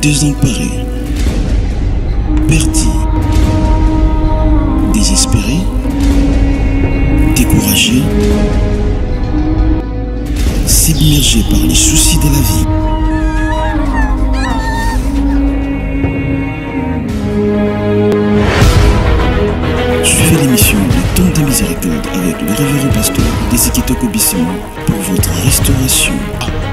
désemparé, perdu, désespéré, découragé, submergé par les soucis de la vie. Suivez l'émission Le Temps de Miséricorde avec le révérend pasteur Desikitoko Bissimo pour votre restauration.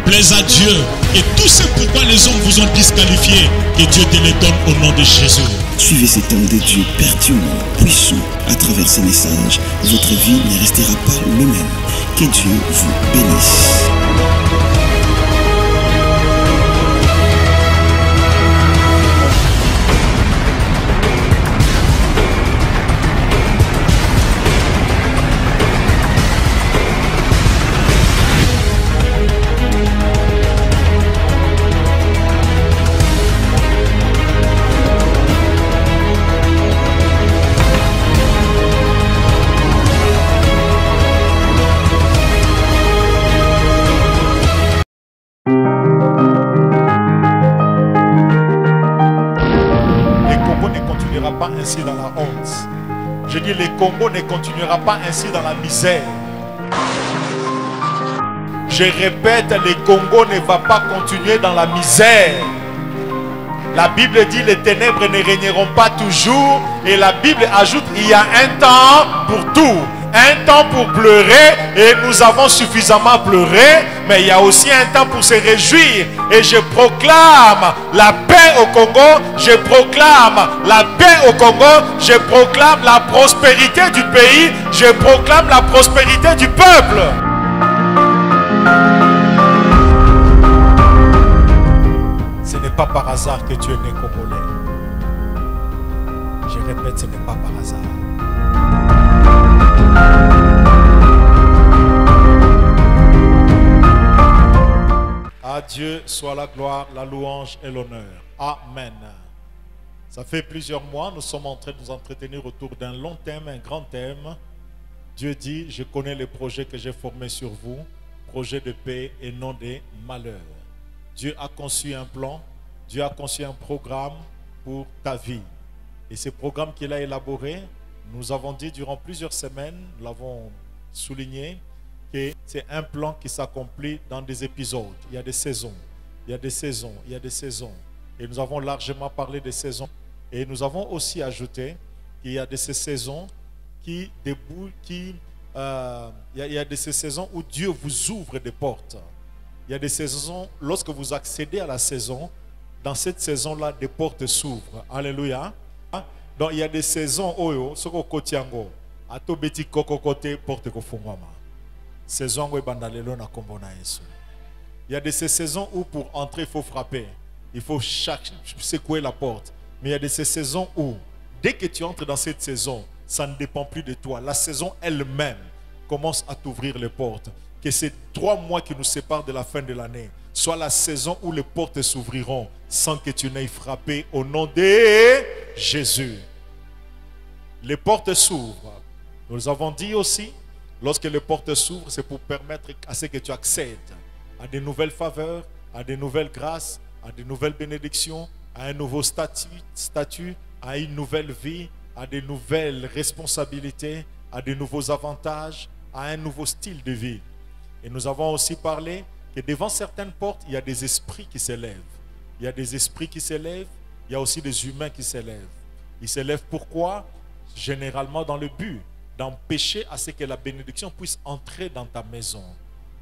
Plaise à Dieu et tout ce pourquoi les hommes vous ont disqualifié, que Dieu te les donne au nom de Jésus. Suivez cet homme de Dieu pertinent, puissant. À travers ces messages, votre vie ne restera pas le même. Que Dieu vous bénisse. Ainsi dans la honte. Je dis, le Congo ne continuera pas ainsi dans la misère. Je répète, le Congo ne va pas continuer dans la misère. La Bible dit, les ténèbres ne régneront pas toujours. Et la Bible ajoute, il y a un temps pour tout. Un temps pour pleurer, et nous avons suffisamment pleuré, mais il y a aussi un temps pour se réjouir. Et je proclame la paix au Congo, je proclame la paix au Congo, je proclame la prospérité du pays, je proclame la prospérité du peuple. Ce n'est pas par hasard que tu es né congolais. Je répète, ce n'est pas par hasard. À Dieu soit la gloire, la louange et l'honneur. Amen. Ça fait plusieurs mois, nous sommes en train de nous entretenir autour d'un long thème, un grand thème. Dieu dit, je connais les projets que j'ai formés sur vous, projets de paix et non de malheur. Dieu a conçu un plan, Dieu a conçu un programme pour ta vie. Et ce programme qu'il a élaboré, nous avons dit durant plusieurs semaines, nous l'avons souligné, que c'est un plan qui s'accomplit dans des épisodes. Il y a des saisons, il y a des saisons, il y a des saisons. Et nous avons largement parlé des saisons. Et nous avons aussi ajouté qu'il y a de ces saisons qui débouchent, il y a de ces saisons où Dieu vous ouvre des portes. Il y a des saisons, lorsque vous accédez à la saison, dans cette saison-là, des portes s'ouvrent. Alléluia. Donc il y a des saisons où, soko kotiango, ato beti koko kote porte kofungwama. Saison où bandalelo na kombona Yesu. Il y a de ces saisons où pour entrer il faut frapper, il faut secouer la porte. Mais il y a de ces saisons où dès que tu entres dans cette saison, ça ne dépend plus de toi. La saison elle-même commence à t'ouvrir les portes. Que ces 3 mois qui nous séparent de la fin de l'année soit la saison où les portes s'ouvriront sans que tu n'aies frappé au nom de Jésus. Les portes s'ouvrent. Nous avons dit aussi, lorsque les portes s'ouvrent, c'est pour permettre à ce que tu accèdes à de nouvelles faveurs, à de nouvelles grâces, à de nouvelles bénédictions, à un nouveau statut, à une nouvelle vie, à de nouvelles responsabilités, à de nouveaux avantages, à un nouveau style de vie. Et nous avons aussi parlé que devant certaines portes, il y a des esprits qui s'élèvent. Il y a des esprits qui s'élèvent, il y a aussi des humains qui s'élèvent. Ils s'élèvent pourquoi? Généralement dans le but d'empêcher à ce que la bénédiction puisse entrer dans ta maison.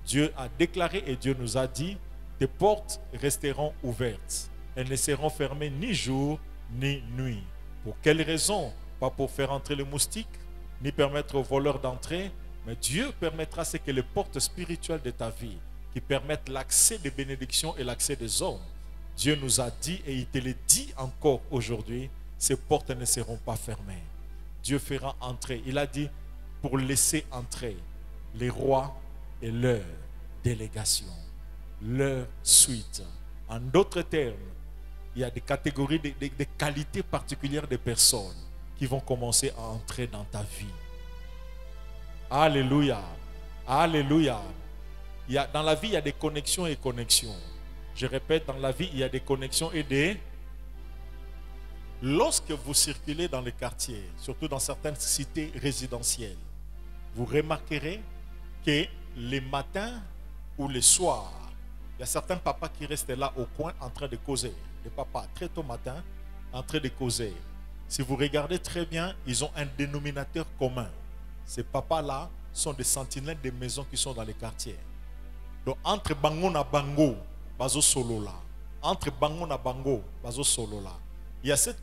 Dieu a déclaré et Dieu nous a dit, tes portes resteront ouvertes. Elles ne seront fermées ni jour ni nuit. Pour quelle raison? Pas pour faire entrer les moustiques, ni permettre aux voleurs d'entrer, mais Dieu permettra à ce que les portes spirituelles de ta vie, qui permettent l'accès des bénédictions et l'accès des hommes, Dieu nous a dit et il te le dit encore aujourd'hui, ces portes ne seront pas fermées. Dieu fera entrer. Il a dit pour laisser entrer les rois et leur délégation, leur suite. En d'autres termes, il y a des catégories, des qualités particulières de personnes qui vont commencer à entrer dans ta vie. Alléluia. Alléluia. Dans la vie, il y a des connexions et connexions. Je répète, dans la vie, il y a des connexions et des... Lorsque vous circulez dans les quartiers, surtout dans certaines cités résidentielles, vous remarquerez que les matins ou les soirs, il y a certains papas qui restent là au coin en train de causer. Les papas, très tôt matin, en train de causer. Si vous regardez très bien, ils ont un dénominateur commun. Ces papas-là sont des sentinelles des maisons qui sont dans les quartiers. Donc, entre bango na bango, bazo solo là. Entre bango na bango, bazo solo là. Il y a cette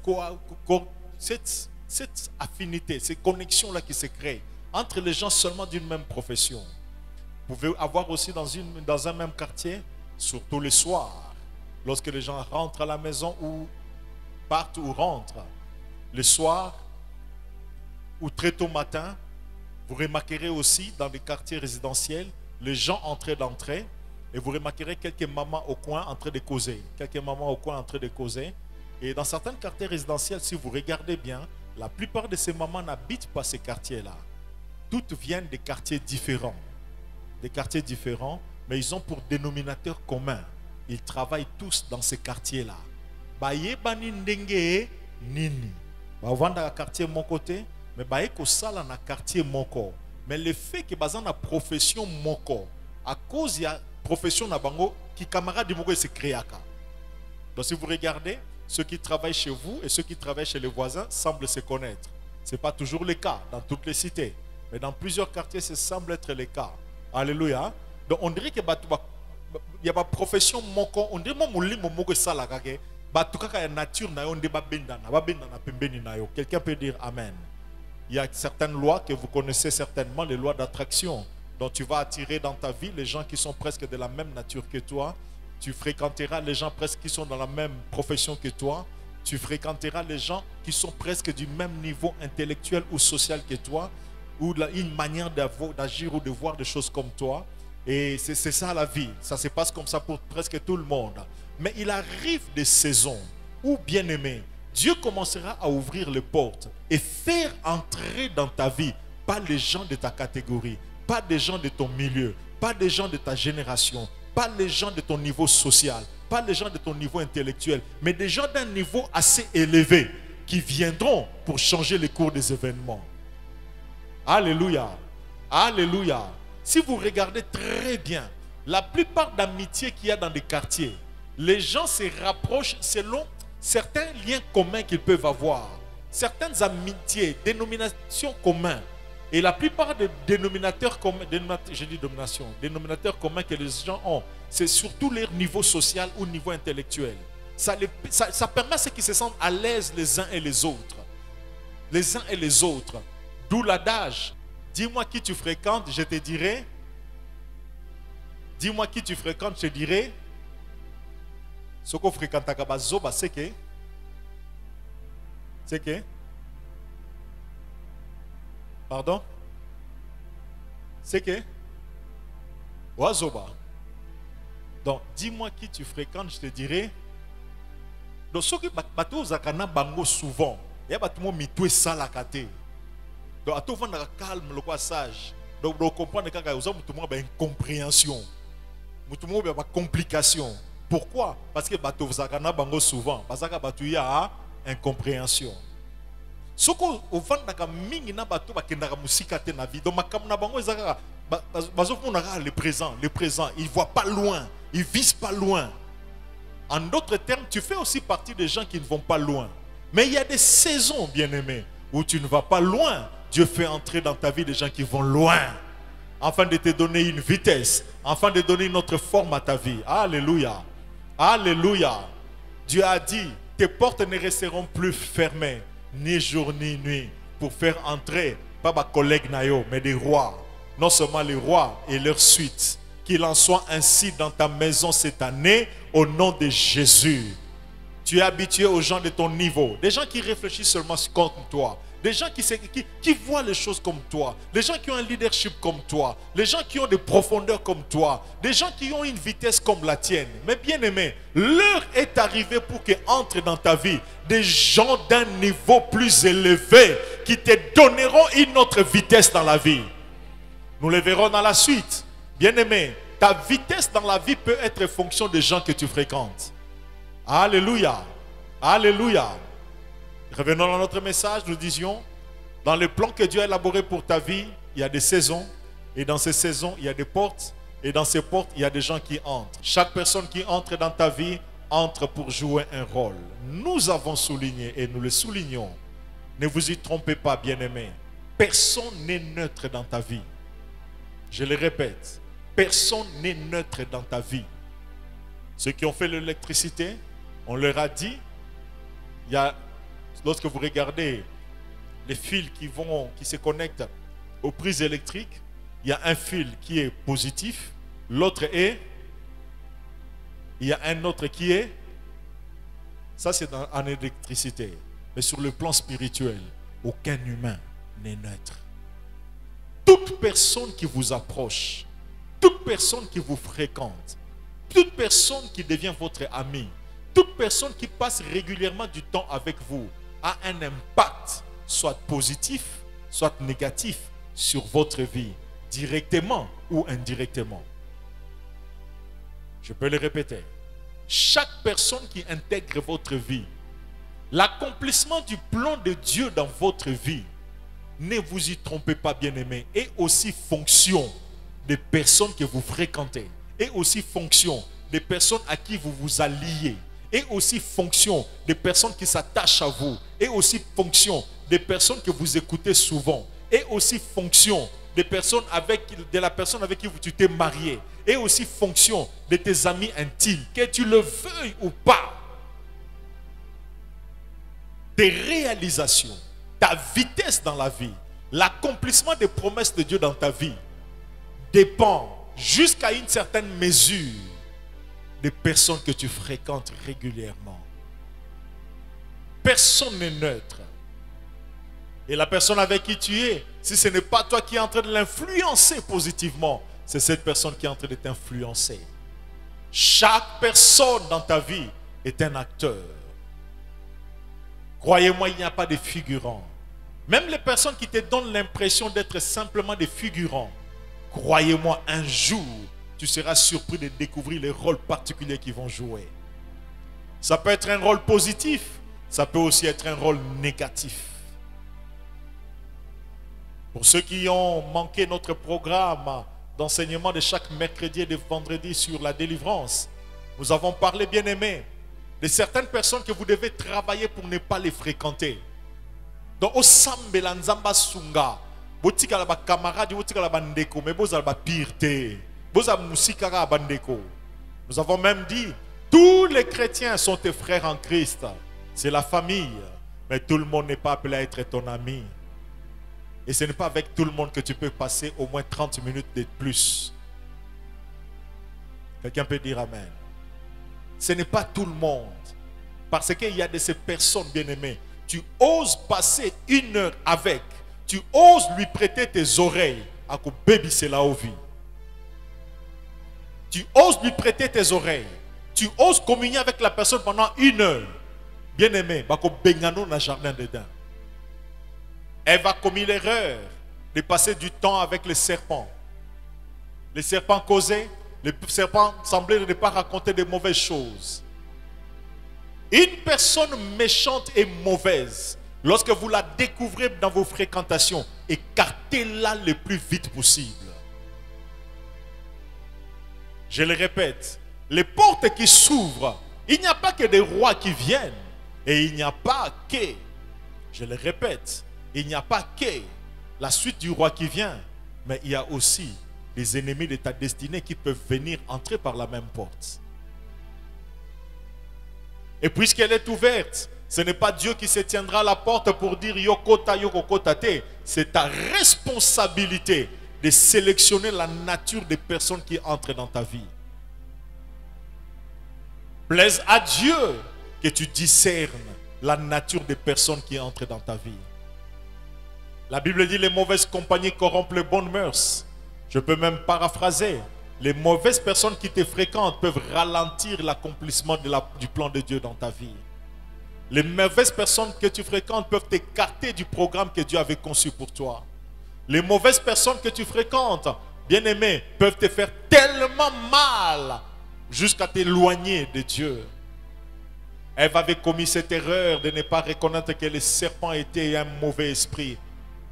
affinité, ces connexions-là qui se créent entre les gens seulement d'une même profession. Vous pouvez avoir aussi dans un même quartier, surtout les soirs, lorsque les gens rentrent à la maison ou partent ou rentrent, le soir ou très tôt matin, vous remarquerez aussi dans les quartiers résidentiels, les gens entrés d'entrée, et vous remarquerez quelques mamans au coin en train de causer. Quelques mamans au coin en train de causer. Et dans certains quartiers résidentiels, si vous regardez bien, la plupart de ces mamans n'habitent pas ces quartiers-là. Toutes viennent des quartiers différents. Des quartiers différents, mais ils ont pour dénominateur commun. Ils travaillent tous dans ces quartiers-là. Baye bani ndenge nini. Ba vanda quartier mon côté, mais baye ko sala na quartier moko. Mais le fait que bazan na profession moko, à cause il y a profession na bango qui camarade du moko se créaka. Donc si vous regardez, ceux qui travaillent chez vous et ceux qui travaillent chez les voisins semblent se connaître. Ce n'est pas toujours le cas dans toutes les cités. Mais dans plusieurs quartiers, ça semble être le cas. Alléluia. Donc on dirait que il y a une profession moko, on dirait que nature quelqu'un peut dire Amen. Il y a certaines lois que vous connaissez certainement, les lois d'attraction. Donc tu vas attirer dans ta vie les gens qui sont presque de la même nature que toi. Tu fréquenteras les gens presque qui sont dans la même profession que toi. Tu fréquenteras les gens qui sont presque du même niveau intellectuel ou social que toi, ou une manière d'agir ou de voir des choses comme toi. Et c'est ça la vie. Ça se passe comme ça pour presque tout le monde. Mais il arrive des saisons où, bien aimé, Dieu commencera à ouvrir les portes et faire entrer dans ta vie, pas les gens de ta catégorie, pas des gens de ton milieu, pas des gens de ta génération, pas les gens de ton niveau social, pas les gens de ton niveau intellectuel, mais des gens d'un niveau assez élevé qui viendront pour changer le cours des événements. Alléluia. Alléluia. Si vous regardez très bien, la plupart d'amitiés qu'il y a dans des quartiers, les gens se rapprochent selon certains liens communs qu'ils peuvent avoir. Certaines amitiés, dénominations communes. Et la plupart des dénominateurs communs, dénominateurs communs que les gens ont, c'est surtout leur niveau social ou niveau intellectuel. Ça permet à ceux qui se sentent à l'aise les uns et les autres. Les uns et les autres. D'où l'adage. Dis-moi qui tu fréquentes, je te dirai. Dis-moi qui tu fréquentes, je te dirai. Ce qu'on fréquente à Kabazoba, c'est que. C'est que. Pardon? C'est que? Wazoba. Donc, dis-moi qui tu fréquentes, je te dirai. Donc, ce qui bateau zakana bango souvent, il y a bateau mitoué salakate. Donc, à tout le monde calme, le quoi sage. Donc, vous comprenez que vous avez une incompréhension. Vous avez une complication. Pourquoi? Parce que bateau zakana bango souvent, parce que bateau y a incompréhension. Ce qu'on vend dans mingi na bateau bakendaka musika te na vie. Donc makam na bango ezaka le présent, ils voient pas loin, ils visent pas loin. En d'autres termes, tu fais aussi partie des gens qui ne vont pas loin. Mais il y a des saisons, bien-aimés, où tu ne vas pas loin. Dieu fait entrer dans ta vie des gens qui vont loin, afin de te donner une vitesse, afin de donner une autre forme à ta vie. Alléluia. Alléluia. Dieu a dit, tes portes ne resteront plus fermées, ni jour ni nuit, pour faire entrer, pas ma collègue Nayo, mais des rois. Non seulement les rois et leur suite. Qu'il en soit ainsi dans ta maison cette année, au nom de Jésus. Tu es habitué aux gens de ton niveau, des gens qui réfléchissent seulement comme toi, des gens qui voient les choses comme toi, des gens qui ont un leadership comme toi, des gens qui ont des profondeurs comme toi, des gens qui ont une vitesse comme la tienne. Mais bien aimé, l'heure est arrivée pour qu'entrent dans ta vie des gens d'un niveau plus élevé qui te donneront une autre vitesse dans la vie. Nous le verrons dans la suite. Bien aimé, Ta vitesse dans la vie peut être fonction des gens que tu fréquentes. Alléluia. Alléluia. Revenons à notre message, nous disions, dans le plan que Dieu a élaboré pour ta vie, il y a des saisons. Et dans ces saisons, il y a des portes. Et dans ces portes, il y a des gens qui entrent. Chaque personne qui entre dans ta vie entre pour jouer un rôle. Nous avons souligné et nous le soulignons. Ne vous y trompez pas, bien-aimés. Personne n'est neutre dans ta vie. Je le répète, personne n'est neutre dans ta vie. Ceux qui ont fait l'électricité, on leur a dit, il y a, lorsque vous regardez les fils qui se connectent aux prises électriques, il y a un fil qui est positif, l'autre est, il y a un autre qui est, ça c'est en électricité. Mais sur le plan spirituel, aucun humain n'est neutre. Toute personne qui vous approche, toute personne qui vous fréquente, toute personne qui devient votre ami, toute personne qui passe régulièrement du temps avec vous a un impact, soit positif, soit négatif, sur votre vie, directement ou indirectement. Je peux le répéter. Chaque personne qui intègre votre vie, l'accomplissement du plan de Dieu dans votre vie, ne vous y trompez pas, bien-aimés, est aussi fonction des personnes que vous fréquentez, est aussi fonction des personnes à qui vous vous alliez, est aussi fonction des personnes qui s'attachent à vous, est aussi fonction des personnes que vous écoutez souvent, est aussi fonction des personnes de la personne avec qui tu t'es marié, est aussi fonction de tes amis intimes, que tu le veuilles ou pas. Tes réalisations, ta vitesse dans la vie, l'accomplissement des promesses de Dieu dans ta vie dépend jusqu'à une certaine mesure des personnes que tu fréquentes régulièrement. Personne n'est neutre. Et la personne avec qui tu es, si ce n'est pas toi qui es en train de l'influencer positivement, c'est cette personne qui est en train de t'influencer. Chaque personne dans ta vie est un acteur. Croyez-moi, il n'y a pas de figurants. Même les personnes qui te donnent l'impression d'être simplement des figurants, croyez-moi, un jour, tu seras surpris de découvrir les rôles particuliers qu'ils vont jouer. Ça peut être un rôle positif, ça peut aussi être un rôle négatif. Pour ceux qui ont manqué notre programme d'enseignement de chaque mercredi et de vendredi sur la délivrance, nous avons parlé, bien aimés, de certaines personnes que vous devez travailler pour ne pas les fréquenter. Donc, au sambela nzamba sunga, botika la ba camarade, botika la bandeko, mais boza la pireté, boza musikara bandeko. Nous avons même dit, tous les chrétiens sont tes frères en Christ. C'est la famille, mais tout le monde n'est pas appelé à être ton ami. Et ce n'est pas avec tout le monde que tu peux passer au moins 30 minutes de plus. Quelqu'un peut dire amen. Ce n'est pas tout le monde. Parce qu'il y a de ces personnes bien-aimées. Tu oses passer 1 heure avec. Tu oses lui prêter tes oreilles. À quoi baby c'est la vie. Tu oses lui prêter tes oreilles. Tu oses communier avec la personne pendant 1 heure. Bien-aimé, bako bengano na jardin dedans. Elle va commettre l'erreur de passer du temps avec les serpents. Les serpents causaient, les serpents semblaient ne pas raconter de mauvaises choses. Une personne méchante et mauvaise, lorsque vous la découvrez dans vos fréquentations, écartez-la le plus vite possible. Je le répète, les portes qui s'ouvrent, il n'y a pas que des rois qui viennent. Et il n'y a pas que, je le répète, il n'y a pas que la suite du roi qui vient, mais il y a aussi des ennemis de ta destinée qui peuvent venir entrer par la même porte. Et puisqu'elle est ouverte, ce n'est pas Dieu qui se tiendra à la porte pour dire Yokota, Yokokota te. C'est ta responsabilité de sélectionner la nature des personnes qui entrent dans ta vie. Plaise à Dieu que tu discernes la nature des personnes qui entrent dans ta vie. La Bible dit les mauvaises compagnies corrompent les bonnes mœurs. Je peux même paraphraser. Les mauvaises personnes qui te fréquentent peuvent ralentir l'accomplissement du plan de Dieu dans ta vie. Les mauvaises personnes que tu fréquentes peuvent t'écarter du programme que Dieu avait conçu pour toi. Les mauvaises personnes que tu fréquentes bien-aimé, peuvent te faire tellement mal jusqu'à t'éloigner de Dieu. Ève avait commis cette erreur de ne pas reconnaître que le serpent était un mauvais esprit,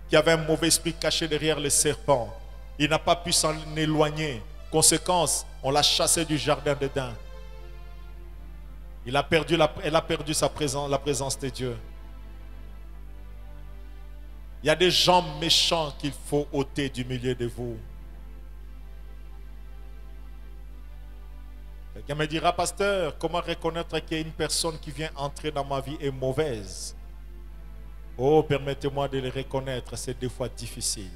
qu'il y avait un mauvais esprit caché derrière le serpent. Il n'a pas pu s'en éloigner. Conséquence, on l'a chassé du jardin d'Éden. Elle a perdu la présence de Dieu. Il y a des gens méchants qu'il faut ôter du milieu de vous. Quelqu'un me dira, pasteur, comment reconnaître qu'une personne qui vient entrer dans ma vie est mauvaise? Oh, permettez-moi de le reconnaître, c'est des fois difficile,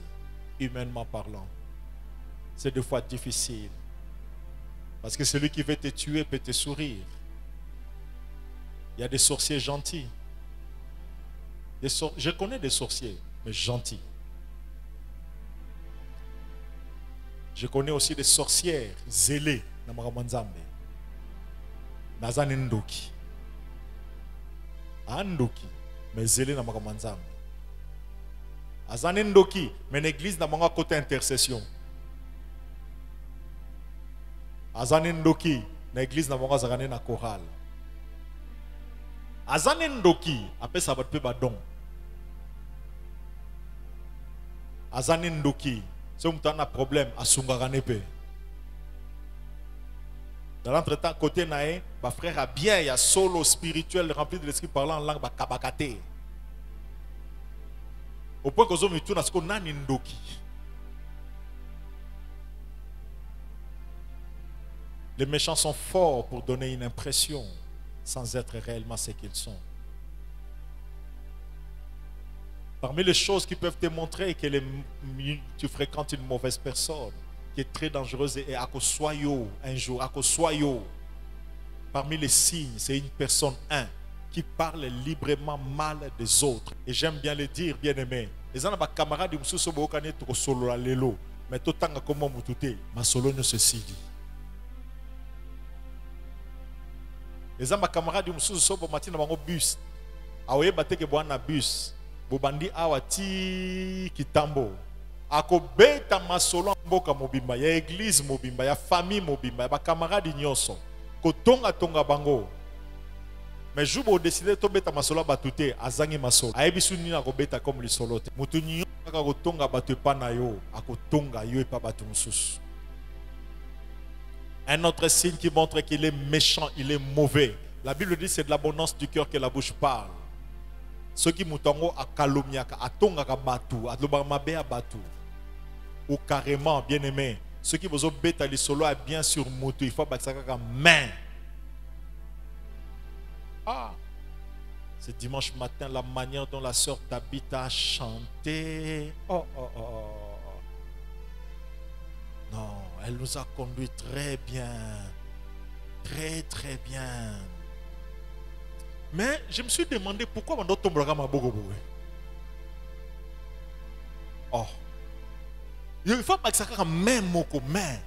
humainement parlant. C'est des fois difficile. Parce que celui qui veut te tuer peut te sourire. Il y a des sorciers gentils. Je connais des sorciers, mais gentils. Je connais aussi des sorcières zélées. Nazani ndoki. Andoki. Mais zélé na makamanzambe. Azani ndoki. Mais l'église n'a pas côté intercession. Azani ndoki. L'église n'a pas zagane na chorale. Azani ndoki. Après ça va te badon. Azani ndoki. Si vous avez un problème, à Sungaranepe. Dans l'entretemps, côté naé, ma frère a bien, il y a solo spirituel rempli de l'esprit parlant en langue, kabakate. Au point que vous avez tout dans ce qu'on a n'indoki. Les méchants sont forts pour donner une impression sans être réellement ce qu'ils sont. Parmi les choses qui peuvent te montrer que tu fréquentes une mauvaise personne, qui est très dangereuse et à soyo un jour, à soyo. Parmi les signes, c'est une personne qui parle librement mal des autres. Et j'aime bien le dire, bien aimé. Les gens ont camarades qui sont solo la lelo, mais tout le temps comme mutute, ma solo ne se dit. Les gens ont camarades qui sont solo matin dans bus. Aoye bate ke boana bus. Bobandi awati kitambo. Ako beta masolo mboka mobimba ya église mobimba ya famille mobimba ya camarade nyonso ko tonga bango mais jubo décider to beta masolo batute azangi masolo ayebisu nini ko beta comme lisolo te mutu nyonso ka ko tonga batu pa na yo ako tonga yo pa batu mususu. Un autre signe qui montre qu'il est méchant, il est mauvais. La Bible dit c'est de l'abondance du cœur que la bouche parle. Ceux qui mutango a kalomniaka a tonga ka batu a loba mabe a batu. Ou carrément, bien aimé, ceux qui vous ont bêta les solos à bien sur moto, il faut que ça soit main. Ah, c'est dimanche matin, la manière dont la sœur Tabitha a chanté. Oh. Non, elle nous a conduit très bien. Très bien. Mais je me suis demandé pourquoi on doit tomber dans ma bogo. Oh. Il faut pas que ça soit même moko mais.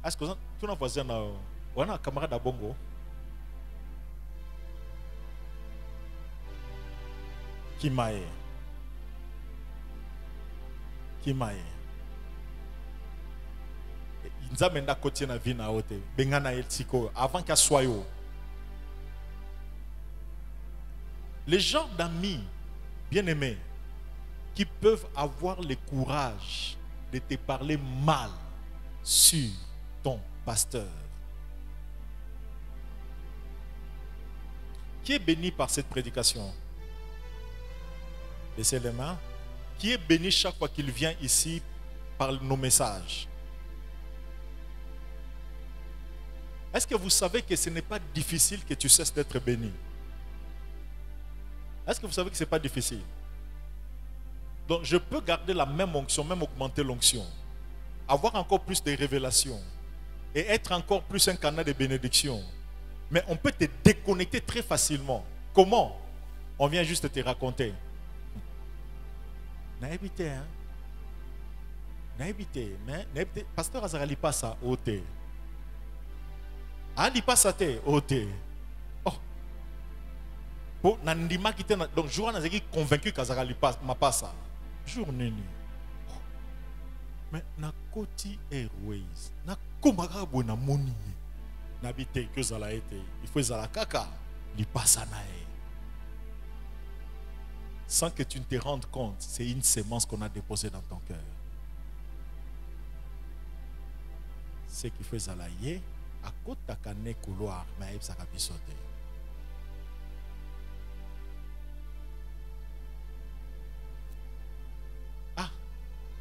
Est-ce que tu n'as voisin on a un camarade à Bongo? Kimae. Nzamenda côté na vie na ote bengana eltiko avant qu'à soyo. Les gens d'amis bien-aimés qui peuvent avoir le courage de te parler mal sur ton pasteur. Qui est béni par cette prédication? Laissez les mains. Qui est béni chaque fois qu'il vient ici par nos messages? Est-ce que vous savez que ce n'est pas difficile que tu cesses d'être béni? Est-ce que vous savez que ce n'est pas difficile? Donc je peux garder la même onction, même augmenter l'onction, avoir encore plus de révélations et être encore plus un canal de bénédiction. Mais on peut te déconnecter très facilement. Comment? On vient juste te raconter. Naïbité, hein? Naïbité, mais pasteur Azarali passe à ôter. Ali passe à te ôter. Donc, jour on a convaincu qu'Azara m'a pas ça. Jour nini. Mais na Koti Airways, na komaka bona moni. Na bité que ça l'a été. Il faut zala kaka, li passa nae. Sans que tu ne te rendes compte, c'est une sémence qu'on a déposée dans ton cœur. Ce qui fait zala yé, à côté de la couloir, mais ça a pu sauter.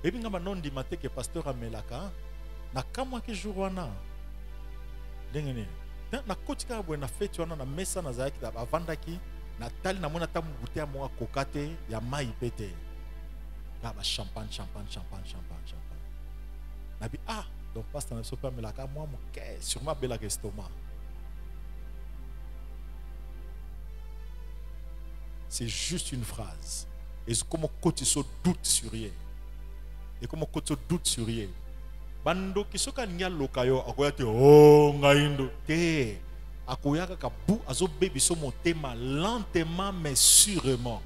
Et puis, non dit maté que pasteur Amelaka, na kamwa ke jour wana. Dengene. Na kotika bo na fête wana na mesa na zaki da avandaki na tali na mona tamu bouteille mo kokate ya mai pete. Na ba champagne. Na bi donc pasteur Amelaka moi mon cœur sûrement bela estomac. C'est juste une phrase. Et comme côté so doute sur rien. Et comme on doute sur rien. Bando qui soka nya lokayo akoyate ngaindo te akoyaka ka bu azo baby so motema lentement mais sûrement.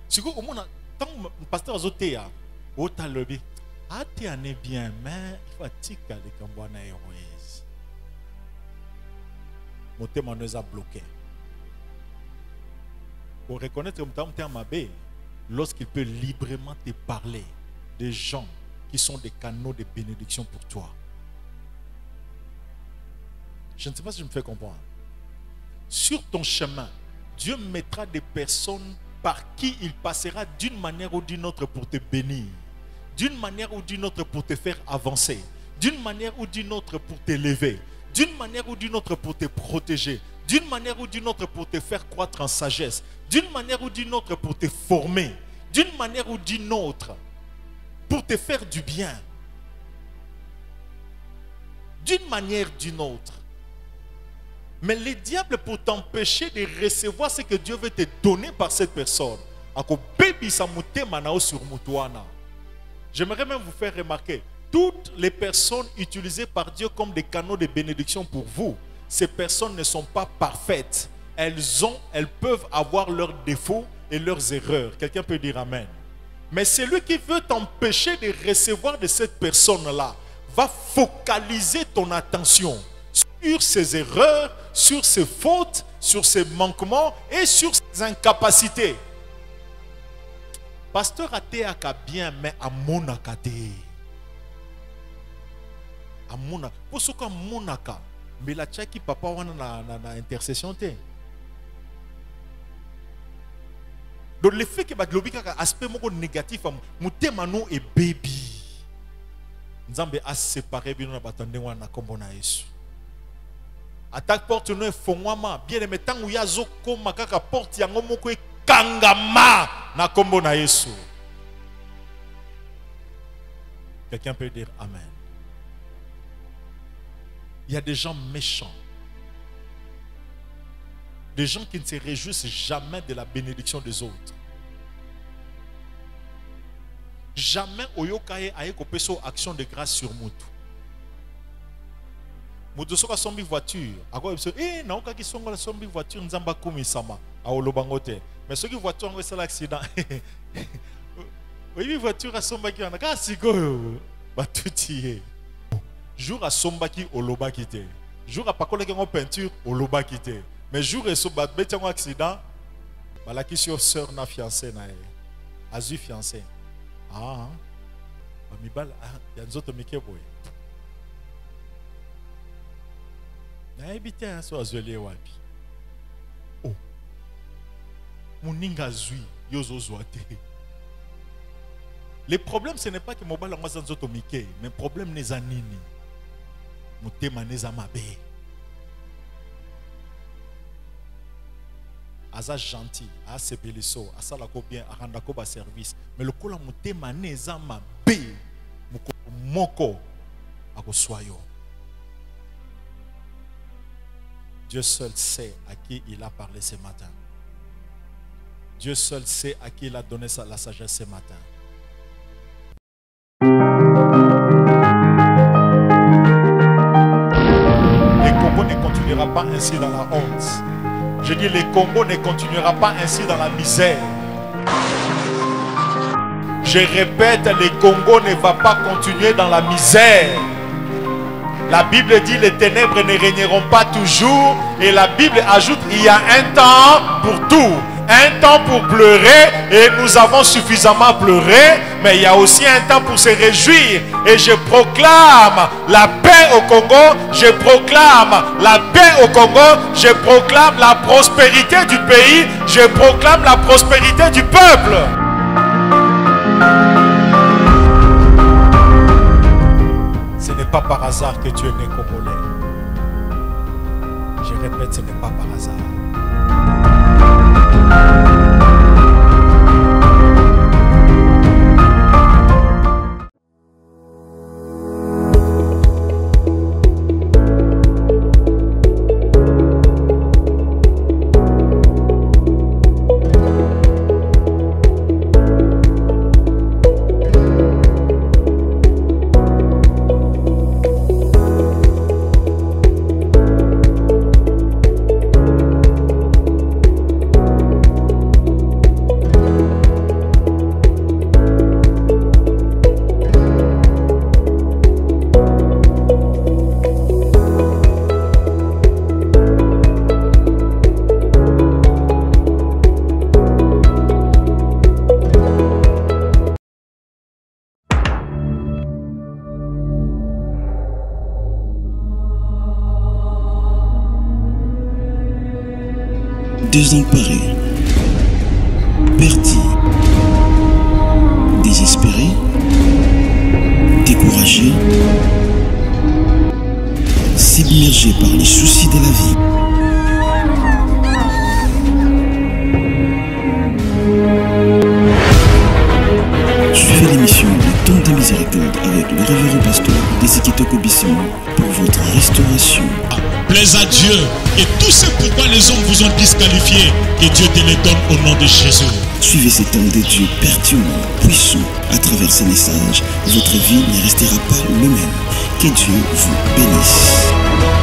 Siko au monde tant pasteur azote ya o talobi ate ane bien mais il faut tika le kambwana héroïse. Motema nous a bloqué. Pour reconnaître que tu es lorsqu'il peut librement te parler des gens qui sont des canaux de bénédiction pour toi. Je ne sais pas si je me fais comprendre. Sur ton chemin, Dieu mettra des personnes par qui il passera d'une manière ou d'une autre pour te bénir, d'une manière ou d'une autre pour te faire avancer, d'une manière ou d'une autre pour t'élever, d'une manière ou d'une autre pour te protéger, d'une manière ou d'une autre pour te faire croître en sagesse, d'une manière ou d'une autre pour te former, d'une manière ou d'une autre pour te faire du bien, d'une manière ou d'une autre. Mais le diable, pour t'empêcher de recevoir ce que Dieu veut te donner par cette personne, j'aimerais même vous faire remarquer, toutes les personnes utilisées par Dieu comme des canaux de bénédiction pour vous, ces personnes ne sont pas parfaites. Elles peuvent avoir leurs défauts et leurs erreurs. Quelqu'un peut dire Amen. Mais celui qui veut t'empêcher de recevoir de cette personne-là va focaliser ton attention sur ses erreurs, sur ses fautes, sur ses manquements et sur ses incapacités. Pasteur Atéaka bien, mais à Monakate. À Monaka. Pour ce qu'à Monaka, mais la tchaki papa wana na intercession te. Donc le fait que baglobi kaka aspect moko négatif mutema no e baby. Nzambe a séparé bino na batande wana kombo na Yesu. Attaque porte no fongwama bien aimé tangu ya zo koma kaka porte yango moko e kangama na kombo na Yesu. Quelqu'un peut dire Amen. Il y a des gens méchants. Des gens qui ne se réjouissent jamais de la bénédiction des autres. Jamais oyokaye aye kopeso action de grâce sur mutu. Mutu soka sombi voiture. Ako ebiso na oka ki songa la sombi voiture nzamba kumisama aolobangote. Mais ceux qui voiture ont fait l'accident. Oui, voiture a somba ki wana ka sikoyo batutie. Jour à sombaki oloba kité. Jour à pakola ki peinture oloba kité. Mais jour et so bat beti un accident, balaki sur sœur na fiancé na e. Azu fiancé. Mi bal ya nzoto mike boy. Na ebite so azwele wapi. Oh. Muninga zui yozo zoate. Le problème ce n'est pas que mobile en nzoto mike, mais le problème n'est pas nini. Mutema neza mabe. Aza gentil, asa beliso, asa la ko bien, aranda ko ba service. Mais le kola mutema neza mabe. Moko akoswayo. Dieu seul sait à qui il a parlé ce matin. Dieu seul sait à qui il a donné la sagesse ce matin. Les compos ne pas ainsi dans la honte. Je dis, le Congo ne continuera pas ainsi dans la misère. Je répète, le Congo ne va pas continuer dans la misère. La Bible dit, les ténèbres ne régneront pas toujours. Et la Bible ajoute, il y a un temps pour tout. Un temps pour pleurer, et nous avons suffisamment pleuré, mais il y a aussi un temps pour se réjouir. Et je proclame la paix au Congo, je proclame la paix au Congo, je proclame la prospérité du pays, je proclame la prospérité du peuple. Ce n'est pas par hasard que tu es né congolais. Je répète, ce n'est pas par hasard. Désemparé, perdu, désespéré, découragé, submergé par les soucis de la vie. Suivez l'émission Le Temps de Miséricorde avec le révérend pasteur Desikitoko Bisson pour votre restauration. Plaise à Dieu et tout ce pourquoi les hommes vous ont disqualifié, que Dieu te les donne au nom de Jésus. Suivez cet homme de Dieu pertinent, puissant. À travers ces messages, votre vie ne restera pas le même. Que Dieu vous bénisse.